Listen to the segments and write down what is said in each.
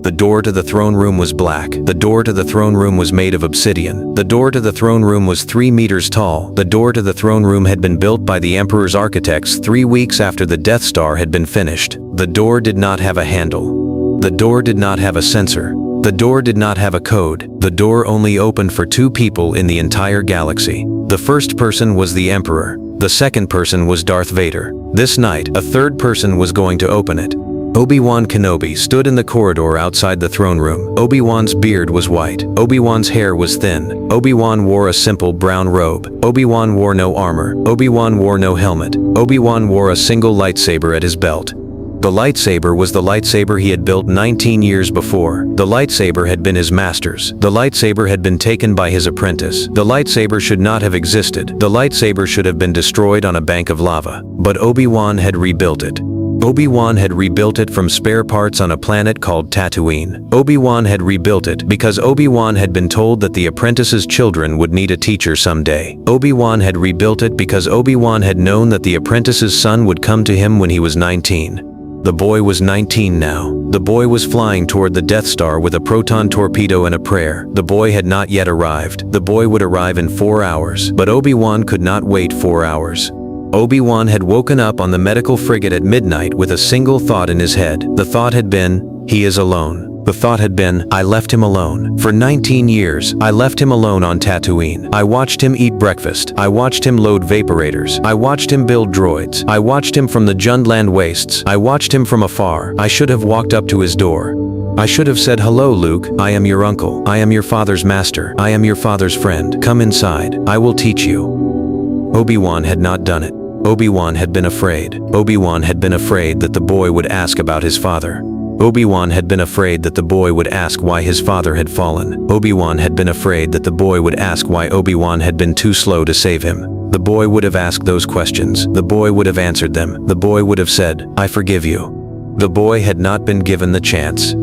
The door to the throne room was black. The door to the throne room was made of obsidian. The door to the throne room was 3 meters tall. The door to the throne room had been built by the Emperor's architects 3 weeks after the Death Star had been finished. The door did not have a handle. The door did not have a sensor. The door did not have a code. The door only opened for 2 people in the entire galaxy. The first person was the Emperor. The second person was Darth Vader. This night, a third person was going to open it. Obi-Wan Kenobi stood in the corridor outside the throne room. Obi-Wan's beard was white. Obi-Wan's hair was thin. Obi-Wan wore a simple brown robe. Obi-Wan wore no armor. Obi-Wan wore no helmet. Obi-Wan wore a single lightsaber at his belt. The lightsaber was the lightsaber he had built 19 years before. The lightsaber had been his master's. The lightsaber had been taken by his apprentice. The lightsaber should not have existed. The lightsaber should have been destroyed on a bank of lava. But Obi-Wan had rebuilt it. Obi-Wan had rebuilt it from spare parts on a planet called Tatooine. Obi-Wan had rebuilt it because Obi-Wan had been told that the apprentice's children would need a teacher someday. Obi-Wan had rebuilt it because Obi-Wan had known that the apprentice's son would come to him when he was 19. The boy was 19 now. The boy was flying toward the Death Star with a proton torpedo and a prayer. The boy had not yet arrived. The boy would arrive in 4 hours. But Obi-Wan could not wait 4 hours. Obi-Wan had woken up on the medical frigate at midnight with a single thought in his head. The thought had been, he is alone. The thought had been, I left him alone. For 19 years, I left him alone on Tatooine. I watched him eat breakfast. I watched him load vaporators. I watched him build droids. I watched him from the Jundland wastes. I watched him from afar. I should have walked up to his door. I should have said, hello, Luke. I am your uncle. I am your father's master. I am your father's friend. Come inside. I will teach you. Obi-Wan had not done it. Obi-Wan had been afraid. Obi-Wan had been afraid that the boy would ask about his father. Obi-Wan had been afraid that the boy would ask why his father had fallen. Obi-Wan had been afraid that the boy would ask why Obi-Wan had been too slow to save him. The boy would have asked those questions. The boy would have answered them. The boy would have said, I forgive you. The boy had not been given the chance.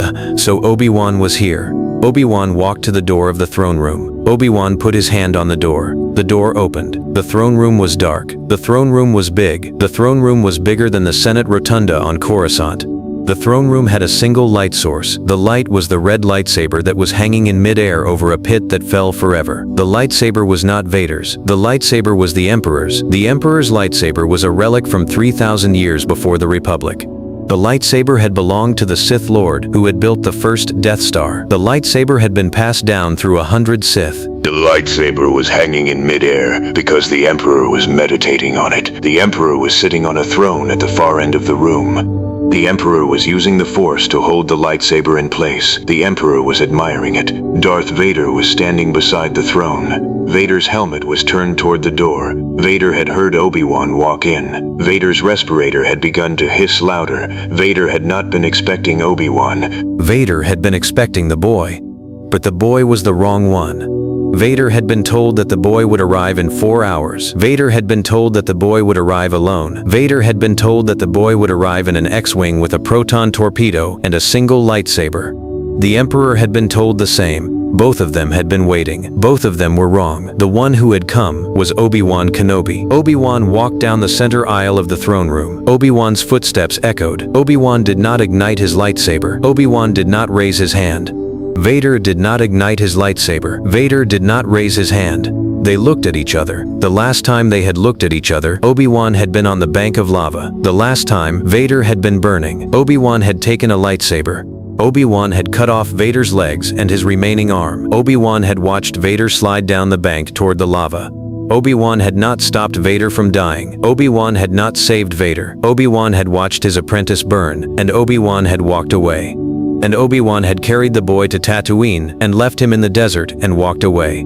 So Obi-Wan was here. Obi-Wan walked to the door of the throne room. Obi-Wan put his hand on the door. The door opened. The throne room was dark. The throne room was big. The throne room was bigger than the Senate Rotunda on Coruscant. The throne room had a single light source. The light was the red lightsaber that was hanging in mid-air over a pit that fell forever. The lightsaber was not Vader's. The lightsaber was the Emperor's. The Emperor's lightsaber was a relic from 3,000 years before the Republic. The lightsaber had belonged to the Sith Lord, who had built the first Death Star. The lightsaber had been passed down through 100 Sith. The lightsaber was hanging in midair because the Emperor was meditating on it. The Emperor was sitting on a throne at the far end of the room. The Emperor was using the Force to hold the lightsaber in place. The Emperor was admiring it. Darth Vader was standing beside the throne. Vader's helmet was turned toward the door. Vader had heard Obi-Wan walk in. Vader's respirator had begun to hiss louder. Vader had not been expecting Obi-Wan. Vader had been expecting the boy. But the boy was the wrong one. Vader had been told that the boy would arrive in 4 hours. Vader had been told that the boy would arrive alone. Vader had been told that the boy would arrive in an X-Wing with a proton torpedo and a single lightsaber. The Emperor had been told the same. Both of them had been waiting. Both of them were wrong. The one who had come was Obi-Wan Kenobi. Obi-Wan walked down the center aisle of the throne room. Obi-Wan's footsteps echoed. Obi-Wan did not ignite his lightsaber. Obi-Wan did not raise his hand. Vader did not ignite his lightsaber. Vader did not raise his hand. They looked at each other. The last time they had looked at each other, Obi-Wan had been on the bank of lava. The last time, Vader had been burning. Obi-Wan had taken a lightsaber. Obi-Wan had cut off Vader's legs and his remaining arm. Obi-Wan had watched Vader slide down the bank toward the lava. Obi-Wan had not stopped Vader from dying. Obi-Wan had not saved Vader. Obi-Wan had watched his apprentice burn, and Obi-Wan had walked away. And Obi-Wan had carried the boy to Tatooine and left him in the desert and walked away.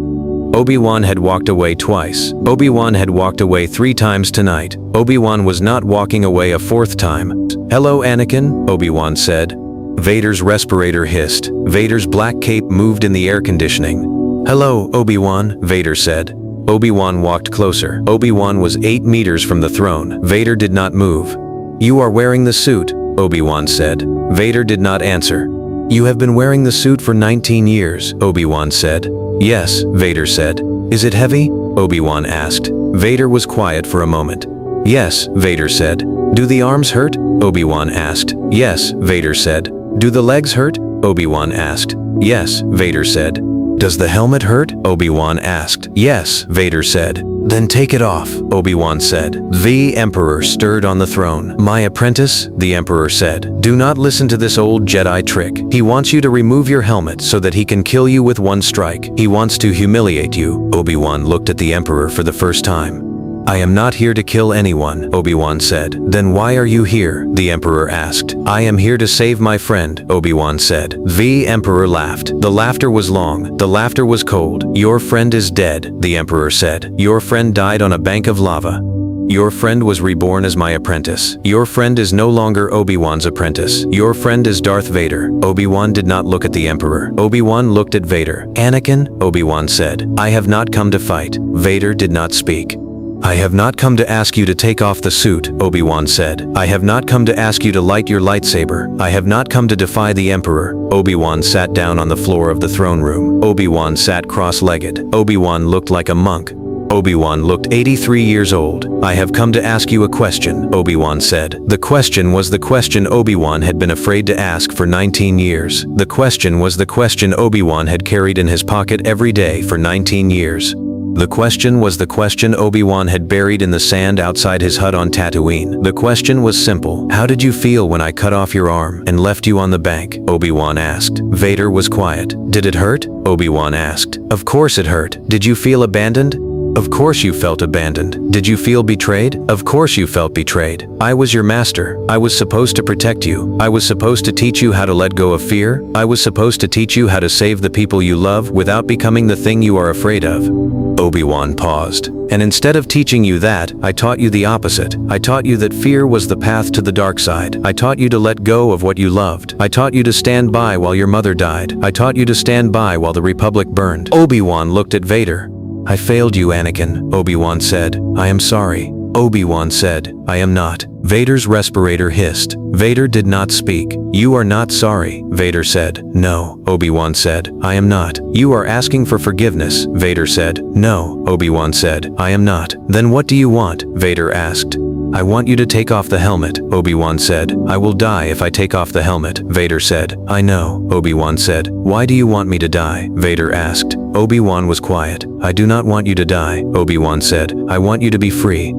Obi-Wan had walked away twice. Obi-Wan had walked away 3 times tonight. Obi-Wan was not walking away a 4th time. Hello, Anakin, Obi-Wan said. Vader's respirator hissed. Vader's black cape moved in the air conditioning. Hello, Obi-Wan, Vader said. Obi-Wan walked closer. Obi-Wan was 8 meters from the throne. Vader did not move. You are wearing the suit, Obi-Wan said. Vader did not answer. You have been wearing the suit for 19 years, Obi-Wan said. Yes, Vader said. Is it heavy? Obi-Wan asked. Vader was quiet for a moment. Yes, Vader said. Do the arms hurt? Obi-Wan asked. Yes, Vader said. Do the legs hurt? Obi-Wan asked. Yes, Vader said. Does the helmet hurt? Obi-Wan asked. Yes, Vader said. Then take it off, Obi-Wan said. The Emperor stirred on the throne. My apprentice, the Emperor said, do not listen to this old Jedi trick. He wants you to remove your helmet so that he can kill you with one strike. He wants to humiliate you. Obi-Wan looked at the Emperor for the first time. I am not here to kill anyone, Obi-Wan said. Then why are you here? The Emperor asked. I am here to save my friend, Obi-Wan said. The Emperor laughed. The laughter was long. The laughter was cold. Your friend is dead, the Emperor said. Your friend died on a bank of lava. Your friend was reborn as my apprentice. Your friend is no longer Obi-Wan's apprentice. Your friend is Darth Vader. Obi-Wan did not look at the Emperor. Obi-Wan looked at Vader. Anakin, Obi-Wan said. I have not come to fight. Vader did not speak. I have not come to ask you to take off the suit, Obi-Wan said. I have not come to ask you to light your lightsaber. I have not come to defy the Emperor. Obi-Wan sat down on the floor of the throne room. Obi-Wan sat cross-legged. Obi-Wan looked like a monk. Obi-Wan looked 83 years old. I have come to ask you a question, Obi-Wan said. The question was the question Obi-Wan had been afraid to ask for 19 years. The question was the question Obi-Wan had carried in his pocket every day for 19 years. The question was the question Obi-Wan had buried in the sand outside his hut on Tatooine. The question was simple. How did you feel when I cut off your arm and left you on the bank? Obi-Wan asked. Vader was quiet. Did it hurt? Obi-Wan asked. Of course it hurt. Did you feel abandoned? Of course you felt abandoned. Did you feel betrayed? Of course you felt betrayed. I was your master. I was supposed to protect you. I was supposed to teach you how to let go of fear. I was supposed to teach you how to save the people you love without becoming the thing you are afraid of. Obi-Wan paused. And instead of teaching you that, I taught you the opposite. I taught you that fear was the path to the dark side. I taught you to let go of what you loved. I taught you to stand by while your mother died. I taught you to stand by while the Republic burned. Obi-Wan looked at Vader. I failed you, Anakin, Obi-Wan said. I am sorry. Obi-Wan said, I am not. Vader's respirator hissed. Vader did not speak. You are not sorry, Vader said. No, Obi-Wan said. I am not. You are asking for forgiveness, Vader said. No, Obi-Wan said. I am not. Then what do you want? Vader asked. I want you to take off the helmet, Obi-Wan said. I will die if I take off the helmet, Vader said. I know, Obi-Wan said. Why do you want me to die? Vader asked. Obi-Wan was quiet. I do not want you to die, Obi-Wan said. I want you to be free.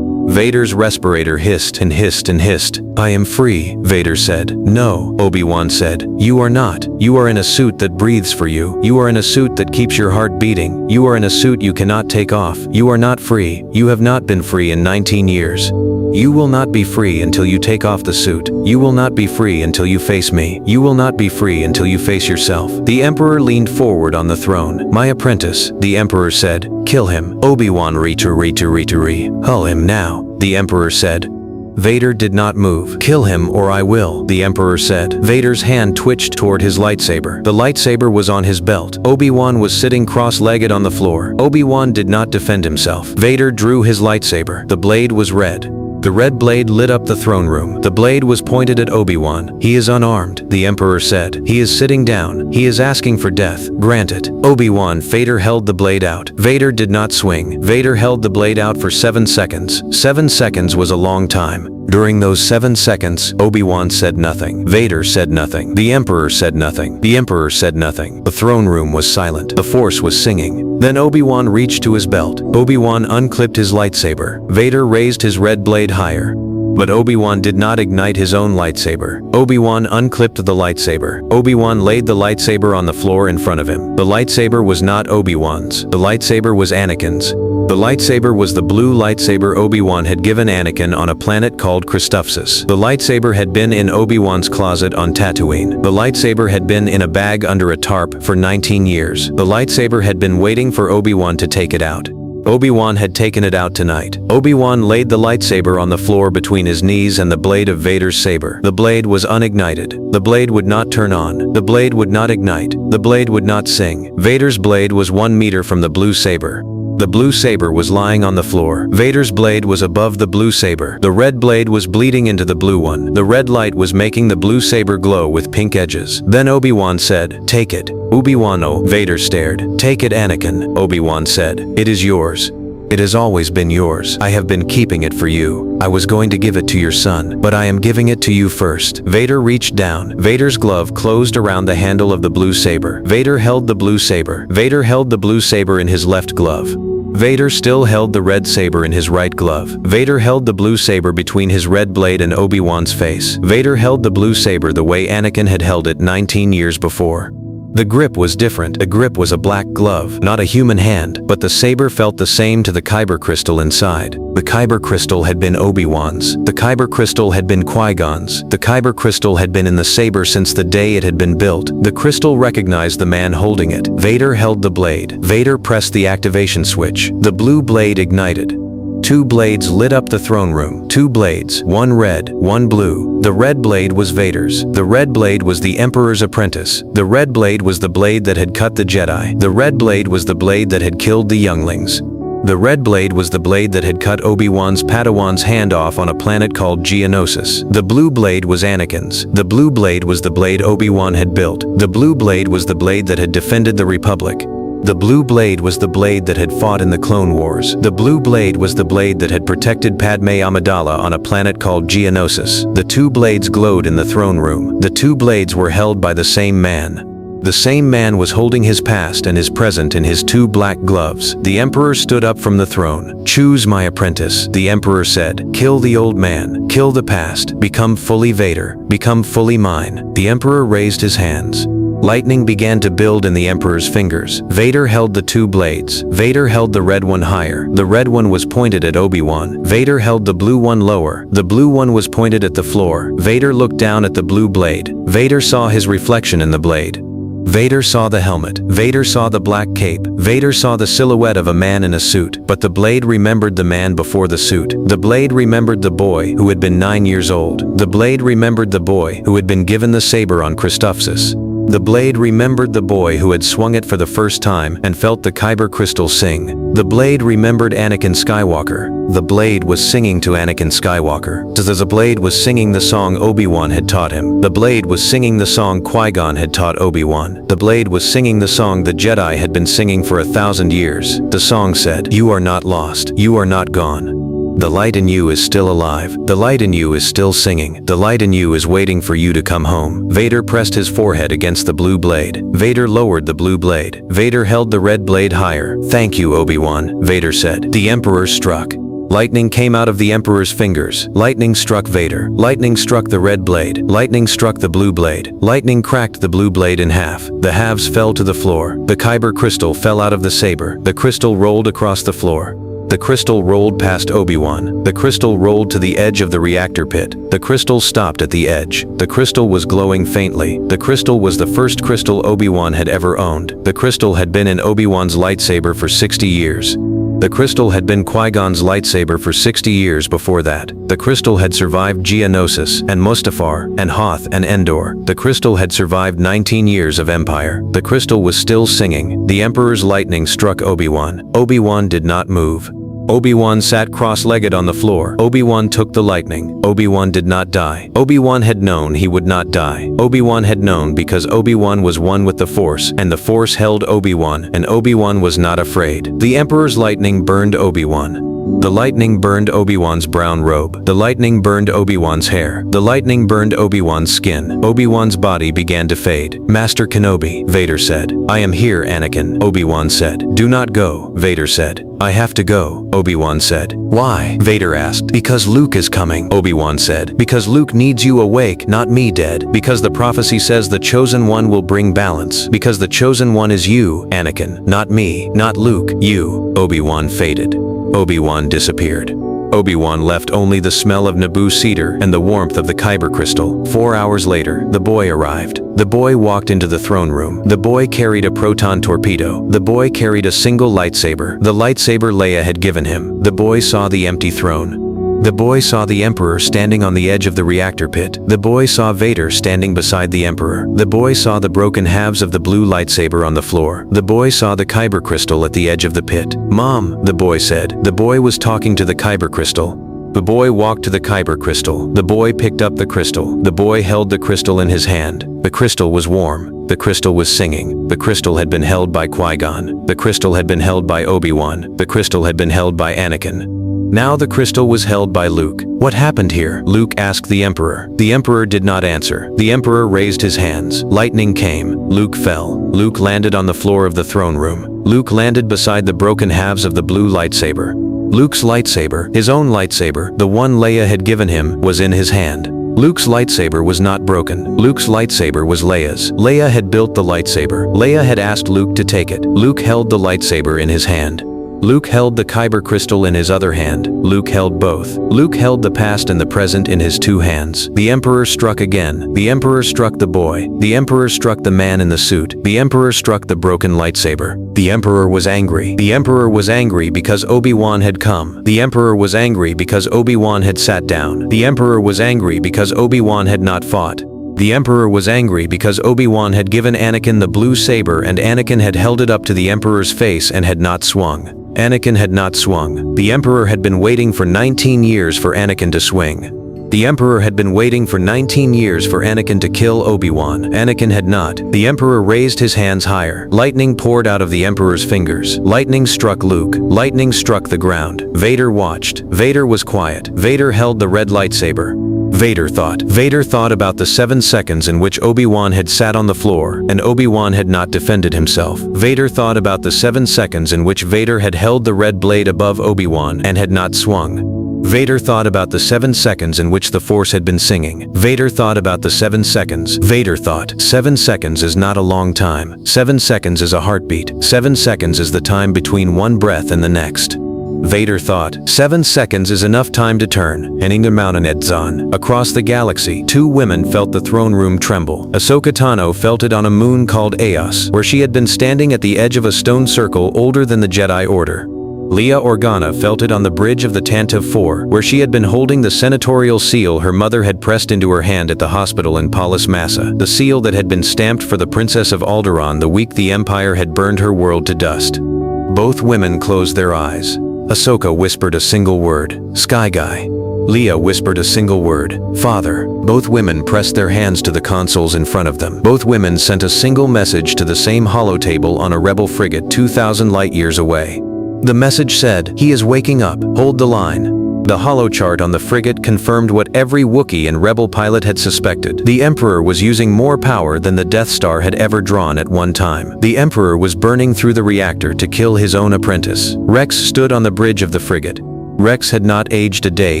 Vader's respirator hissed and hissed and hissed. I am free, Vader said. No, Obi-Wan said. You are not. You are in a suit that breathes for you. You are in a suit that keeps your heart beating. You are in a suit you cannot take off. You are not free. You have not been free in 19 years. You will not be free until you take off the suit. You will not be free until you face me. You will not be free until you face yourself. The Emperor leaned forward on the throne. My apprentice, the Emperor said. Kill him. Obi-Wan Hull him now, the Emperor said. Vader did not move. Kill him or I will, the Emperor said. Vader's hand twitched toward his lightsaber. The lightsaber was on his belt. Obi-Wan was sitting cross-legged on the floor. Obi-Wan did not defend himself. Vader drew his lightsaber. The blade was red. The red blade lit up the throne room. The blade was pointed at Obi-Wan. He is unarmed, the Emperor said. He is sitting down. He is asking for death. Grant it. Obi-Wan. Vader held the blade out. Vader did not swing. Vader held the blade out for 7 seconds. 7 seconds was a long time. During those 7 seconds, Obi-Wan said nothing. Vader said nothing. The Emperor said nothing. The Emperor said nothing. The throne room was silent. The Force was singing. Then Obi-Wan reached to his belt. Obi-Wan unclipped his lightsaber. Vader raised his red blade higher. But Obi-Wan did not ignite his own lightsaber. Obi-Wan unclipped the lightsaber. Obi-Wan laid the lightsaber on the floor in front of him. The lightsaber was not Obi-Wan's. The lightsaber was Anakin's. The lightsaber was the blue lightsaber Obi-Wan had given Anakin on a planet called Christophsis. The lightsaber had been in Obi-Wan's closet on Tatooine. The lightsaber had been in a bag under a tarp for 19 years. The lightsaber had been waiting for Obi-Wan to take it out. Obi-Wan had taken it out tonight. Obi-Wan laid the lightsaber on the floor between his knees and the blade of Vader's saber. The blade was unignited. The blade would not turn on. The blade would not ignite. The blade would not sing. Vader's blade was 1 meter from the blue saber. The blue saber was lying on the floor. Vader's blade was above the blue saber. The red blade was bleeding into the blue one. The red light was making the blue saber glow with pink edges. Then Obi-Wan said, "Take it." Obi-Wan. Vader stared. "Take it, Anakin," Obi-Wan said. "It is yours." It has always been yours. I have been keeping it for you. I was going to give it to your son, but I am giving it to you first." Vader reached down. Vader's glove closed around the handle of the blue saber. Vader held the blue saber. Vader held the blue saber in his left glove. Vader still held the red saber in his right glove. Vader held the blue saber between his red blade and Obi-Wan's face. Vader held the blue saber the way Anakin had held it 19 years before. The grip was different. The grip was a black glove, not a human hand, but the saber felt the same to the kyber crystal inside. The kyber crystal had been Obi-Wan's. The kyber crystal had been Qui-Gon's. The kyber crystal had been in the saber since the day it had been built. The crystal recognized the man holding it. Vader held the blade. Vader pressed the activation switch. The blue blade ignited. 2 blades lit up the throne room. 2 blades, 1 red, 1 blue. The red blade was Vader's. The red blade was the Emperor's apprentice. The red blade was the blade that had cut the Jedi. The red blade was the blade that had killed the younglings. The red blade was the blade that had cut Obi-Wan's Padawan's hand off on a planet called Geonosis. The blue blade was Anakin's. The blue blade was the blade Obi-Wan had built. The blue blade was the blade that had defended the Republic. The blue blade was the blade that had fought in the Clone Wars. The blue blade was the blade that had protected Padme Amidala on a planet called Geonosis. The 2 blades glowed in the throne room. The 2 blades were held by the same man. The same man was holding his past and his present in his 2 black gloves. The Emperor stood up from the throne. "Choose my apprentice," the Emperor said. "Kill the old man. Kill the past. Become fully Vader. Become fully mine." The Emperor raised his hands. Lightning began to build in the Emperor's fingers. Vader held the 2 blades. Vader held the red one higher. The red one was pointed at Obi-Wan. Vader held the blue one lower. The blue one was pointed at the floor. Vader looked down at the blue blade. Vader saw his reflection in the blade. Vader saw the helmet. Vader saw the black cape. Vader saw the silhouette of a man in a suit. But the blade remembered the man before the suit. The blade remembered the boy who had been 9 years old. The blade remembered the boy who had been given the saber on Christophsis. The blade remembered the boy who had swung it for the first time and felt the kyber crystal sing. The blade remembered Anakin Skywalker. The blade was singing to Anakin Skywalker. As the blade was singing the song Obi-Wan had taught him. The blade was singing the song Qui-Gon had taught Obi-Wan. The blade was singing the song the Jedi had been singing for 1,000 years. The song said, "You are not lost. You are not gone. The light in you is still alive. The light in you is still singing. The light in you is waiting for you to come home." Vader pressed his forehead against the blue blade. Vader lowered the blue blade. Vader held the red blade higher. "Thank you, Obi-Wan," Vader said. The Emperor struck. Lightning came out of the Emperor's fingers. Lightning struck Vader. Lightning struck the red blade. Lightning struck the blue blade. Lightning cracked the blue blade in half. The halves fell to the floor. The kyber crystal fell out of the saber. The crystal rolled across the floor. The crystal rolled past Obi-Wan. The crystal rolled to the edge of the reactor pit. The crystal stopped at the edge. The crystal was glowing faintly. The crystal was the first crystal Obi-Wan had ever owned. The crystal had been in Obi-Wan's lightsaber for 60 years. The crystal had been Qui-Gon's lightsaber for 60 years before that. The crystal had survived Geonosis, and Mustafar, and Hoth, and Endor. The crystal had survived 19 years of Empire. The crystal was still singing. The Emperor's lightning struck Obi-Wan. Obi-Wan did not move. Obi-Wan sat cross-legged on the floor. Obi-Wan took the lightning. Obi-Wan did not die. Obi-Wan had known he would not die. Obi-Wan had known because Obi-Wan was one with the Force, and the Force held Obi-Wan, and Obi-Wan was not afraid. The Emperor's lightning burned Obi-Wan. The lightning burned Obi-Wan's brown robe. The lightning burned Obi-Wan's hair. The lightning burned Obi-Wan's skin. Obi-Wan's body began to fade. "Master Kenobi," Vader said. "I am here, Anakin," Obi-Wan said. "Do not go," Vader said. "I have to go," Obi-Wan said. "Why?" Vader asked. "Because Luke is coming," Obi-Wan said. "Because Luke needs you awake, not me dead. Because the prophecy says the Chosen One will bring balance. Because the Chosen One is you, Anakin, not me, not Luke, you." Obi-Wan faded. Obi-Wan disappeared. Obi-Wan left only the smell of Naboo cedar and the warmth of the kyber crystal. 4 hours later, the boy arrived. The boy walked into the throne room. The boy carried a proton torpedo. The boy carried a single lightsaber. The lightsaber Leia had given him. The boy saw the empty throne. The boy saw the Emperor standing on the edge of the reactor pit. The boy saw Vader standing beside the Emperor. The boy saw the broken halves of the blue lightsaber on the floor. The boy saw the kyber crystal at the edge of the pit. "Mom," the boy said. The boy was talking to the kyber crystal. The boy walked to the kyber crystal. The boy picked up the crystal. The boy held the crystal in his hand. The crystal was warm. The crystal was singing. The crystal had been held by Qui-Gon. The crystal had been held by Obi-Wan. The crystal had been held by Anakin. Now the crystal was held by Luke. What happened here? Luke asked the Emperor. The Emperor did not answer. The Emperor raised his hands. Lightning came. Luke fell. Luke landed on the floor of the throne room. Luke landed beside the broken halves of the blue lightsaber. Luke's lightsaber, his own lightsaber, the one Leia had given him, was in his hand. Luke's lightsaber was not broken. Luke's lightsaber was Leia's. Leia had built the lightsaber. Leia had asked Luke to take it. Luke held the lightsaber in his hand. Luke held the kyber crystal in his other hand. Luke held both. Luke held the past and the present in his two hands. The Emperor struck again. The Emperor struck the boy. The Emperor struck the man in the suit. The Emperor struck the broken lightsaber. The Emperor was angry. The Emperor was angry because Obi-Wan had come. The Emperor was angry because Obi-Wan had sat down. The Emperor was angry because Obi-Wan had not fought. The Emperor was angry because Obi-Wan had given Anakin the blue saber and Anakin had held it up to the Emperor's face and had not swung. Anakin had not swung. The Emperor had been waiting for 19 years for Anakin to swing. The Emperor had been waiting for 19 years for Anakin to kill Obi-Wan. Anakin had not. The Emperor raised his hands higher. Lightning poured out of the Emperor's fingers. Lightning struck Luke. Lightning struck the ground. Vader watched. Vader was quiet. Vader held the red lightsaber. Vader thought. Vader thought about the 7 seconds in which Obi-Wan had sat on the floor and Obi-Wan had not defended himself. Vader thought about the 7 seconds in which Vader had held the red blade above Obi-Wan and had not swung. Vader thought about the 7 seconds in which the Force had been singing. Vader thought about the 7 seconds. Vader thought, 7 seconds is not a long time. 7 seconds is a heartbeat. 7 seconds is the time between one breath and the next. Vader thought, 7 seconds is enough time to turn. Eninga Mountain Edzon. Across the galaxy, 2 women felt the throne room tremble. Ahsoka Tano felt it on a moon called Eos, where she had been standing at the edge of a stone circle older than the Jedi Order. Leia Organa felt it on the bridge of the Tantive 4, where she had been holding the senatorial seal her mother had pressed into her hand at the hospital in Palis Massa, the seal that had been stamped for the Princess of Alderaan the week the Empire had burned her world to dust. Both women closed their eyes. Ahsoka whispered a single word, Sky Guy. Leia whispered a single word, Father. Both women pressed their hands to the consoles in front of them. Both women sent a single message to the same holotable on a rebel frigate 2,000 light years away. The message said, he is waking up, hold the line. The holochart on the frigate confirmed what every Wookiee and rebel pilot had suspected. The Emperor was using more power than the Death Star had ever drawn at one time. The Emperor was burning through the reactor to kill his own apprentice. Rex stood on the bridge of the frigate. Rex had not aged a day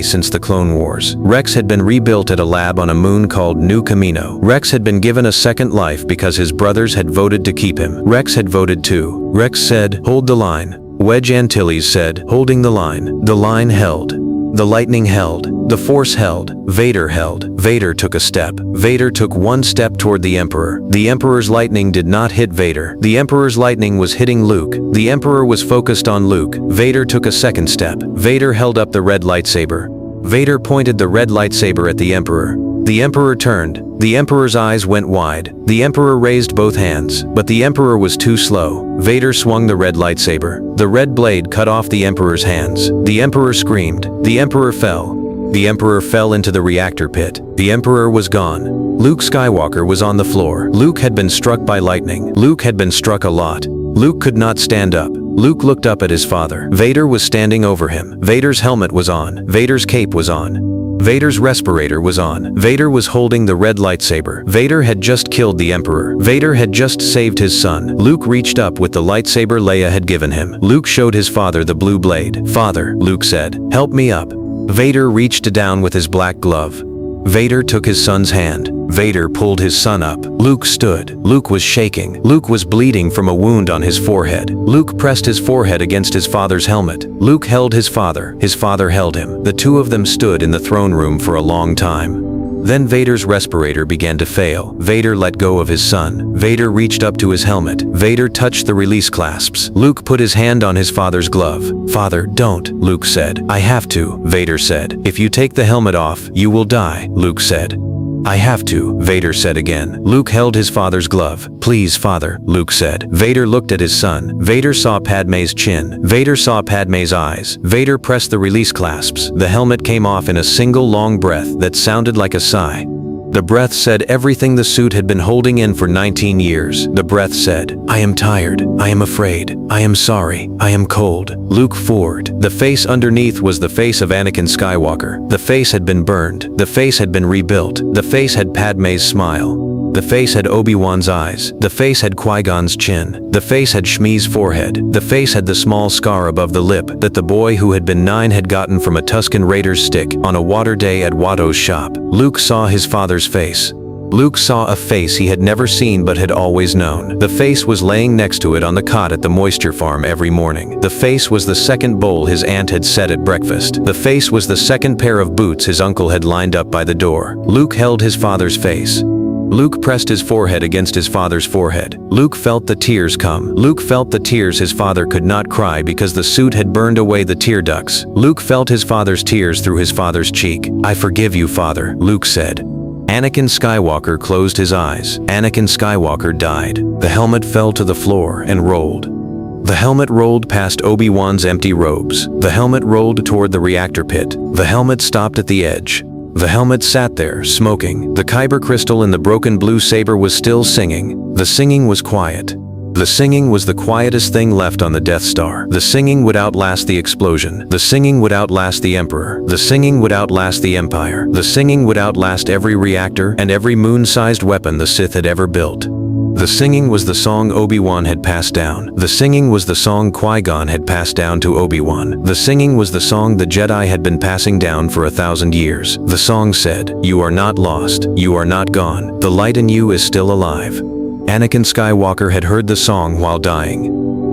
since the Clone Wars. Rex had been rebuilt at a lab on a moon called New Camino. Rex had been given a second life because his brothers had voted to keep him. Rex had voted too. Rex said, hold the line. Wedge Antilles said, holding the line. The line held. The lightning held. The Force held. Vader held. Vader took a step. Vader took one step toward the Emperor. The Emperor's lightning did not hit Vader. The Emperor's lightning was hitting Luke. The Emperor was focused on Luke. Vader took a second step. Vader held up the red lightsaber. Vader pointed the red lightsaber at the Emperor. The Emperor turned. The Emperor's eyes went wide. The Emperor raised both hands, but the Emperor was too slow. Vader swung the red lightsaber. The red blade cut off the Emperor's hands. The Emperor screamed. The Emperor fell. The Emperor fell into the reactor pit. The Emperor was gone. Luke Skywalker was on the floor. Luke had been struck by lightning. Luke had been struck a lot. Luke could not stand up. Luke looked up at his father. Vader was standing over him. Vader's helmet was on. Vader's cape was on. Vader's respirator was on. Vader was holding the red lightsaber. Vader had just killed the Emperor. Vader had just saved his son. Luke reached up with the lightsaber Leia had given him. Luke showed his father the blue blade. Father, Luke said, help me up. Vader reached down with his black glove. Vader took his son's hand. Vader pulled his son up. Luke stood. Luke was shaking. Luke was bleeding from a wound on his forehead. Luke pressed his forehead against his father's helmet. Luke held his father. His father held him. The two of them stood in the throne room for a long time. Then Vader's respirator began to fail. Vader let go of his son. Vader reached up to his helmet. Vader touched the release clasps. Luke put his hand on his father's glove. Father, don't, Luke said. I have to, Vader said. If you take the helmet off, you will die, Luke said. I have to, Vader said again. Luke held his father's glove. Please, father, Luke said. Vader looked at his son. Vader saw Padme's chin. Vader saw Padme's eyes. Vader pressed the release clasps. The helmet came off in a single long breath that sounded like a sigh. The breath said everything the suit had been holding in for 19 years. The breath said, I am tired. I am afraid. I am sorry. I am cold. Luke Ford. The face underneath was the face of Anakin Skywalker. The face had been burned. The face had been rebuilt. The face had Padme's smile. The face had Obi-Wan's eyes. The face had Qui-Gon's chin. The face had Shmi's forehead. The face had the small scar above the lip that the boy who had been 9 had gotten from a Tusken Raider's stick on a water day at Watto's shop. Luke saw his father's face. Luke saw a face he had never seen but had always known. The face was laying next to it on the cot at the moisture farm every morning. The face was the second bowl his aunt had set at breakfast. The face was the second pair of boots his uncle had lined up by the door. Luke held his father's face. Luke pressed his forehead against his father's forehead. Luke felt the tears come. Luke felt the tears his father could not cry because the suit had burned away the tear ducts. Luke felt his father's tears through his father's cheek. I forgive you, father, Luke said. Anakin Skywalker closed his eyes. Anakin Skywalker died. The helmet fell to the floor and rolled. The helmet rolled past Obi-Wan's empty robes. The helmet rolled toward the reactor pit. The helmet stopped at the edge. The helmet sat there, smoking. The kyber crystal in the broken blue saber was still singing. The singing was quiet. The singing was the quietest thing left on the Death Star. The singing would outlast the explosion. The singing would outlast the Emperor. The singing would outlast the Empire. The singing would outlast every reactor and every moon-sized weapon the Sith had ever built. The singing was the song Obi-Wan had passed down. The singing was the song Qui-Gon had passed down to Obi-Wan. The singing was the song the Jedi had been passing down for 1,000 years. The song said, You are not lost. You are not gone. The light in you is still alive. Anakin Skywalker had heard the song while dying.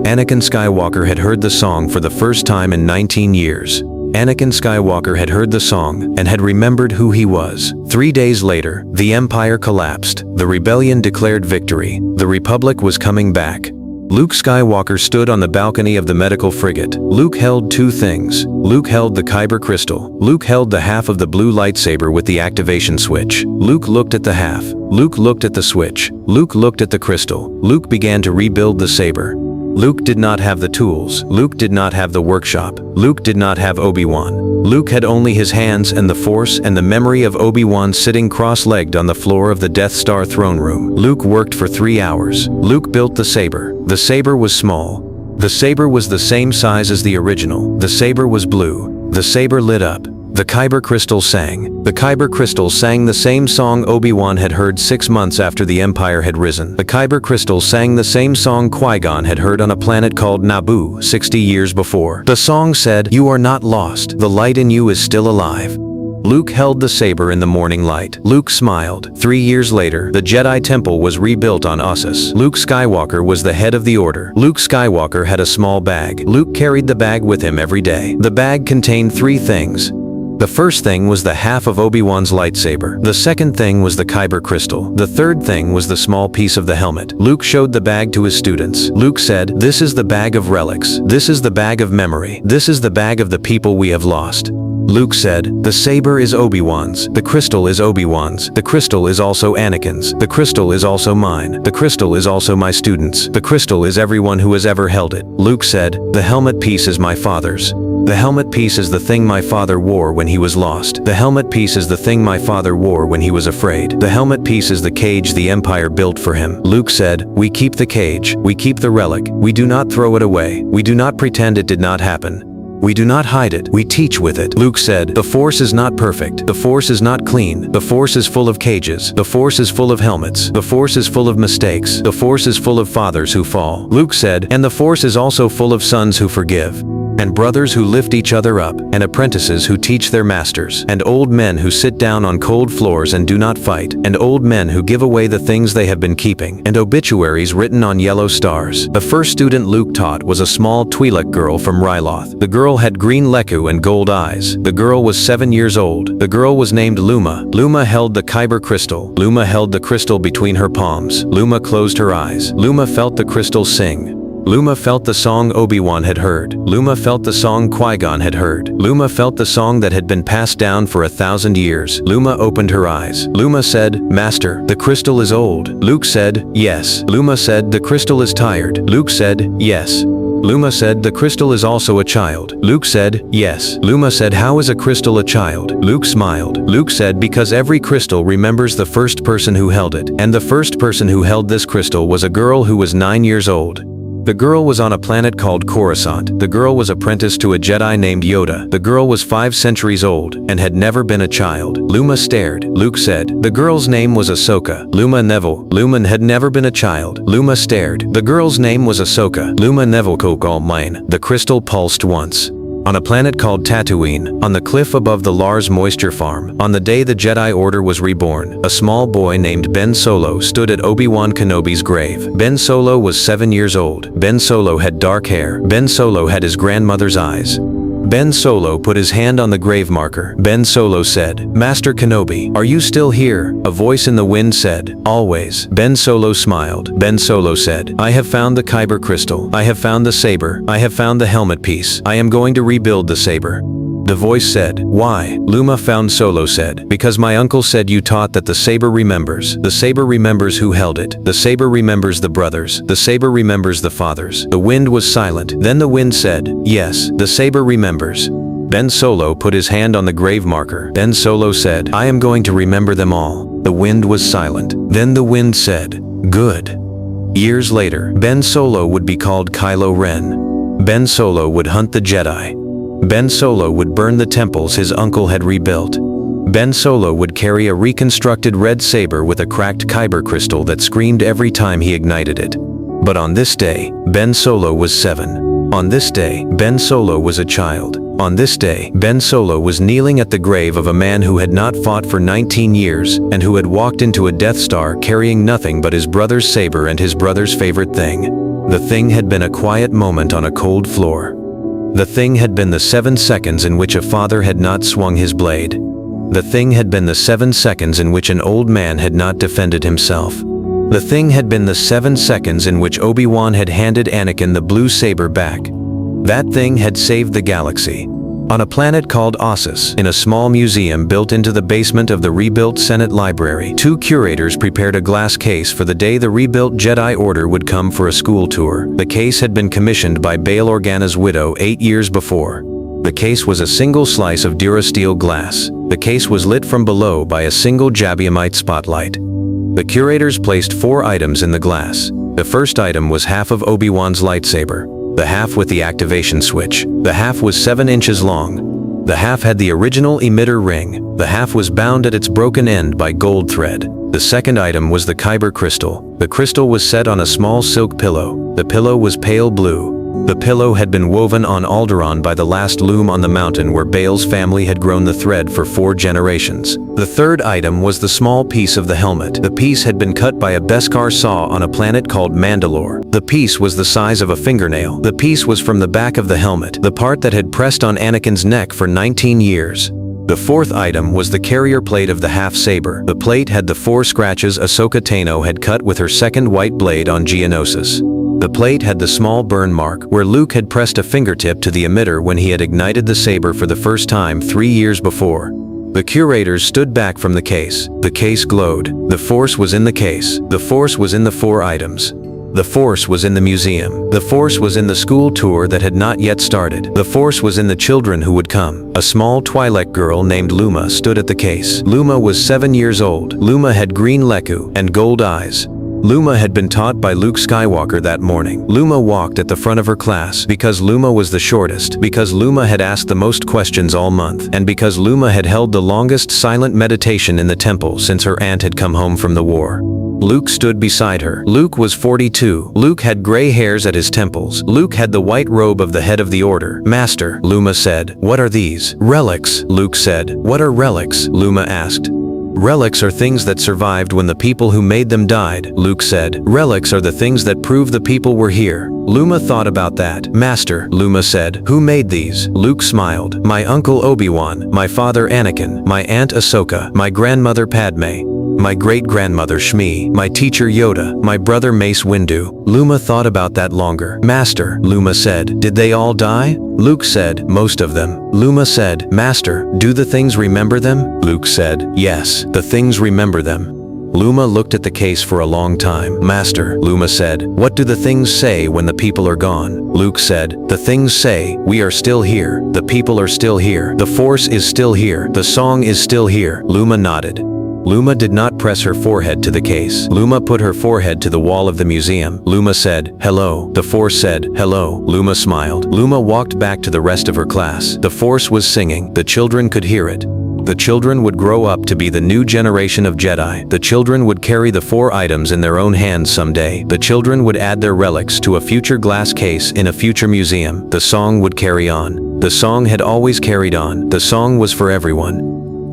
Anakin Skywalker had heard the song for the first time in 19 years. Anakin Skywalker had heard the song and had remembered who he was. 3 days later, the Empire collapsed. The rebellion declared victory. The Republic was coming back. Luke Skywalker stood on the balcony of the medical frigate. Luke held 2 things. Luke held the kyber crystal. Luke held the half of the blue lightsaber with the activation switch. Luke looked at the half. Luke looked at the switch. Luke looked at the crystal. Luke began to rebuild the saber. Luke did not have the tools. Luke did not have the workshop. Luke did not have Obi-Wan. Luke had only his hands and the Force and the memory of Obi-Wan sitting cross-legged on the floor of the Death Star throne room. Luke worked for 3 hours. Luke built the saber. The saber was small. The saber was the same size as the original. The saber was blue. The saber lit up. The kyber crystal sang. The kyber crystal sang the same song Obi-Wan had heard 6 months after the Empire had risen. The kyber crystal sang the same song Qui-Gon had heard on a planet called Naboo 60 years before. The song said, You are not lost. The light in you is still alive. Luke held the saber in the morning light. Luke smiled. 3 years later, the Jedi Temple was rebuilt on Ossus. Luke Skywalker was the head of the Order. Luke Skywalker had a small bag. Luke carried the bag with him every day. The bag contained 3 things. The first thing was the half of Obi-Wan's lightsaber. The second thing was the kyber crystal. The third thing was the small piece of the helmet. Luke showed the bag to his students. Luke said, This is the bag of relics. This is the bag of memory. This is the bag of the people we have lost. Luke said, The saber is Obi-Wan's. The crystal is Obi-Wan's. The crystal is also Anakin's. The crystal is also mine. The crystal is also my students'. The crystal is everyone who has ever held it. Luke said, The helmet piece is my father's. The helmet piece is the thing my father wore when he was lost. The helmet piece is the thing my father wore when he was afraid. The helmet piece is the cage the Empire built for him. Luke said, We keep the cage. We keep the relic. We do not throw it away. We do not pretend it did not happen. We do not hide it. We teach with it. Luke said, The Force is not perfect. The Force is not clean. The Force is full of cages. The Force is full of helmets. The Force is full of mistakes. The Force is full of fathers who fall. Luke said, And the Force is also full of sons who forgive, and brothers who lift each other up, and apprentices who teach their masters, and old men who sit down on cold floors and do not fight, and old men who give away the things they have been keeping, and obituaries written on yellow stars. The first student Luke taught was a small Twi'lek girl from Ryloth. The girl had green leku and gold eyes. The girl was 7 years old. The girl was named Luma. Luma held the kyber crystal. Luma held the crystal between her palms. Luma closed her eyes. Luma felt the crystal sing. Luma felt the song Obi-Wan had heard. Luma felt the song Qui-Gon had heard. Luma felt the song that had been passed down for 1,000 years. Luma opened her eyes. Luma said, "Master, the crystal is old." Luke said, "Yes." Luma said, "The crystal is tired." Luke said, "Yes." Luma said, "The crystal is also a child." Luke said, "Yes." Luma said, "How is a crystal a child?" Luke smiled. Luke said, "Because every crystal remembers the first person who held it, and the first person who held this crystal was a girl who was 9 years old. The girl was on a planet called Coruscant. The girl was apprenticed to a Jedi named Yoda. The girl was 5 centuries old and had never been a child." Luma stared. Luke said, "The girl's name was Ahsoka." Luma Neville. Luma had never been a child. Luma stared. "The girl's name was Ahsoka." Luma Neville Kokal mine. The crystal pulsed once. On a planet called Tatooine, on the cliff above the Lars moisture farm, on the day the Jedi Order was reborn, a small boy named Ben Solo stood at Obi-Wan Kenobi's grave. Ben Solo was 7 years old. Ben Solo had dark hair. Ben Solo had his grandmother's eyes. Ben Solo put his hand on the grave marker. Ben Solo said, "Master Kenobi, are you still here?" A voice in the wind said, "Always." Ben Solo smiled. Ben Solo said, "I have found the Kyber crystal. I have found the saber. I have found the helmet piece. I am going to rebuild the saber." The voice said, "Why?" Luma found Solo said, "Because my uncle said you taught that the saber remembers. The saber remembers who held it. The saber remembers the brothers. The saber remembers the fathers." The wind was silent. Then the wind said, "Yes, the saber remembers." Ben Solo put his hand on the grave marker. Ben Solo said, "I am going to remember them all." The wind was silent. Then the wind said, "Good." Years later, Ben Solo would be called Kylo Ren. Ben Solo would hunt the Jedi. Ben Solo would burn the temples his uncle had rebuilt. Ben Solo would carry a reconstructed red saber with a cracked Kyber crystal that screamed every time he ignited it. But on this day, Ben Solo was 7. On this day, Ben Solo was a child. On this day, Ben Solo was kneeling at the grave of a man who had not fought for 19 years and who had walked into a Death Star carrying nothing but his brother's saber and his brother's favorite thing. The thing had been a quiet moment on a cold floor. The thing had been the 7 seconds in which a father had not swung his blade. The thing had been the 7 seconds in which an old man had not defended himself. The thing had been the 7 seconds in which Obi-Wan had handed Anakin the blue saber back. That thing had saved the galaxy. On a planet called Ossus, in a small museum built into the basement of the rebuilt Senate Library, 2 curators prepared a glass case for the day the rebuilt Jedi Order would come for a school tour. The case had been commissioned by Bail Organa's widow 8 years before. The case was a single slice of Durasteel glass. The case was lit from below by a single Jabiamite spotlight. The curators placed 4 items in the glass. The first item was half of Obi-Wan's lightsaber. The half with the activation switch. The half was 7 inches long. The half had the original emitter ring. The half was bound at its broken end by gold thread. The second item was the Kyber crystal. The crystal was set on a small silk pillow. The pillow was pale blue. The pillow had been woven on Alderaan by the last loom on the mountain where Bael's family had grown the thread for 4 generations. The third item was the small piece of the helmet. The piece had been cut by a Beskar saw on a planet called Mandalore. The piece was the size of a fingernail. The piece was from the back of the helmet, the part that had pressed on Anakin's neck for 19 years. The fourth item was the carrier plate of the half-saber. The plate had the 4 scratches Ahsoka Tano had cut with her second white blade on Geonosis. The plate had the small burn mark where Luke had pressed a fingertip to the emitter when he had ignited the saber for the first time 3 years before. The curators stood back from the case. The case glowed. The Force was in the case. The Force was in the 4 items. The Force was in the museum. The Force was in the school tour that had not yet started. The Force was in the children who would come. A small Twi'lek girl named Luma stood at the case. Luma was 7 years old. Luma had green leku and gold eyes. Luma had been taught by Luke Skywalker that morning. Luma walked at the front of her class because Luma was the shortest, because Luma had asked the most questions all month, and because Luma had held the longest silent meditation in the temple since her aunt had come home from the war. Luke stood beside her. Luke was 42. Luke had gray hairs at his temples. Luke had the white robe of the head of the order. "Master," Luma said, "what are these?" "Relics," Luke said. "What are relics?" Luma asked. Relics are things that survived when the people who made them died, Luke said. Relics are the things that prove the people were here. Luma thought about that. Master, Luma said, who made these? Luke smiled. My uncle Obi-Wan, my father Anakin, my aunt Ahsoka, my grandmother Padme, my great-grandmother Shmi, my teacher Yoda, my brother Mace Windu. Luma thought about that longer. Master, Luma said, did they all die? Luke said, most of them. Luma said, Master, do the things remember them? Luke said, yes, the things remember them. Luma looked at the case for a long time. Master, Luma said, what do the things say when the people are gone? Luke said, the things say, we are still here, the people are still here, the Force is still here, the song is still here. Luma nodded. Luma did not press her forehead to the case. Luma put her forehead to the wall of the museum. Luma said, hello. The Force said, hello. Luma smiled. Luma walked back to the rest of her class. The Force was singing. The children could hear it. The children would grow up to be the new generation of Jedi. The children would carry the 4 items in their own hands someday. The children would add their relics to a future glass case in a future museum. The song would carry on. The song had always carried on. The song was for everyone.